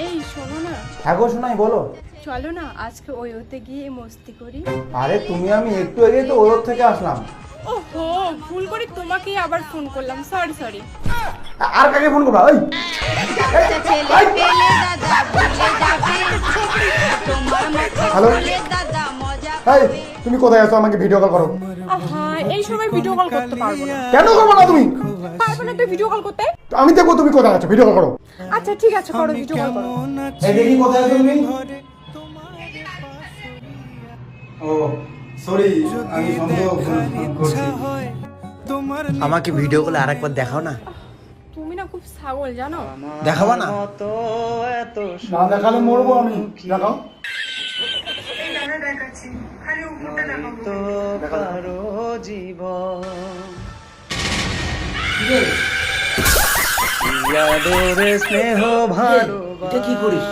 এই শোনো না, হ্যাঁ গো শোনাই, বলো। চলো না আজকে ওয়োতে গিয়ে মস্তি করি। আরে তুমি আমি একটু আগেই তো ওর থেকে আসলাম। ওহো, ভুল করে তোমাকেই আবার ফোন করলাম, সরি সরি। আর কাকে ফোন করবা? ওই হ্যালো, এই তুমি কোথায় আছো? আমাকে ভিডিও কল করো। আহা, এই সময় ভিডিও কল করতে পারবো না। কেন করবো না তুমি? পারবো না তুই ভিডিও কল করতে? আমি দেখবো তুমি কোথায় আছো, ভিডিও কল করো। আচ্ছা ঠিক আছে, করো, ভিডিও কল করো। এই দেখি কোথায় আছো তুমি। ও সরি, আমি সন্দেহ করছি। আমাকে ভিডিও কলে আরেকবার দেখাও না। তুমি না খুব ছাগল জানো। দেখাবা না? না দেখালে মরবো আমি। দেখাও। এটা কি করিস?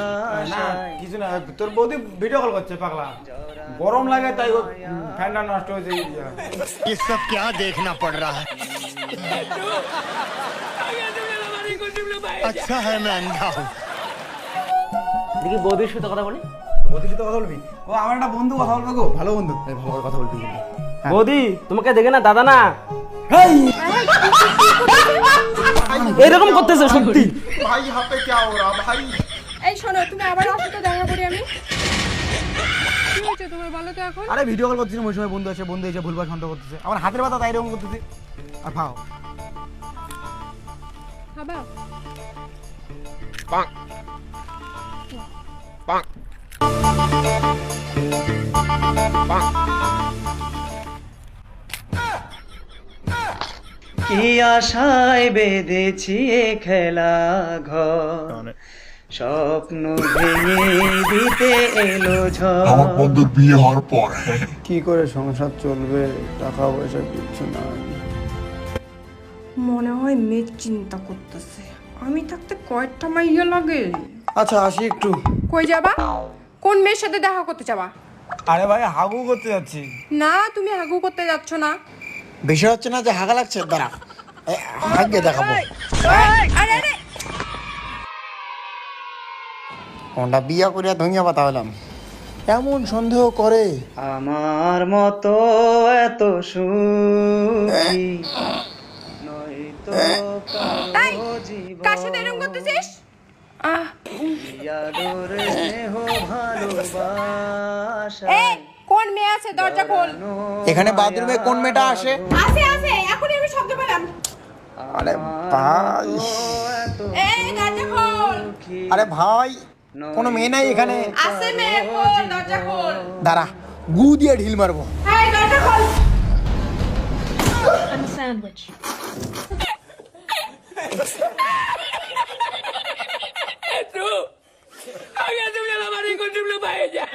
না কিছু না, তোর বৌদি ভিডিও কল করছে পাগলা। গরম লাগে তাই ফ্যানটা নষ্ট হয়েছে। ये सब क्या देखना पड़ रहा है। अच्छा है मैं अंधा हूँ। দেখি বৌদির সাথে কথা বলি। বৌদির সাথে কথা বলবি? ও আমার একটা বন্ধু, কথা বলবে গো, ভালো বন্ধু। এই ভালো করে কথা বলবি। বৌদি তোমাকে দেখে না দাদা না হেই এরকম করতেছে সত্যি। ভাই হাতে কি ওরা ভাই। এই শোনো, তুমি আবার আসো তো, দেখা করি আমি। কি হয়েছে তোমার, বলো তো এখন? আরে ভিডিও কল করছিস, ওই সময় বন্ধু এসে ভুলভাল সন্দেহ করতেছে। আমার হাতের ব্যথা তাই এরকম করতেছে। আর ভাও খাবা? কি আশায় বেঁধেছি এ খেলা ঘর, স্বপ্ন ভেঙে দিতে এলো ঝড়। আমার বন্ধুর বিয়ে হওয়ার পর কি করে সংসার চলবে, টাকা পয়সা কিচ্ছু নাই। মনে হয় মেয়ে চিন্তা করতেছে, আমি থাকতে কয়েকটা মাইয়া লাগে। আচ্ছা আসি একটু। কই যাবা? কোন মেয়ের সাথে দেখা করতে যাবা? আরে ভাই হাগু করতে যাচ্ছি। না, তুমি হাগু করতে যাচ্ছ না। বিষয় হচ্ছে না যে হাগা লাগছে, দাঁড়া হাগে দেখাবো। আরে আরে, কোনটা বিয়া করিয়া ধনিয়া পাতা হলাম, এমন সন্দেহ করে। আমার মতো এত সুখী নয়তো তাই কারো জীবন। কার সাথে এরকম করতেছিস? আদরে স্নেহ ভালোবাসা এই কোন মেয়ে আছে, দরজা খোল। এখানে বাথরুমে কোন মেয়েটা আসে? আছে আছে, এখনই আমি শব্দ পেলাম। আরে ভাই, এই দরজা খোল। আরে ভাই কোনো মেয়ে নাই এখানে? আছে মেয়ে, খোল দরজা খোল। দাঁড়া গু দিয়ে ঢিল মারবো। এই দরজা খোল। And a sandwich. Agar tu me la mari con tu paella.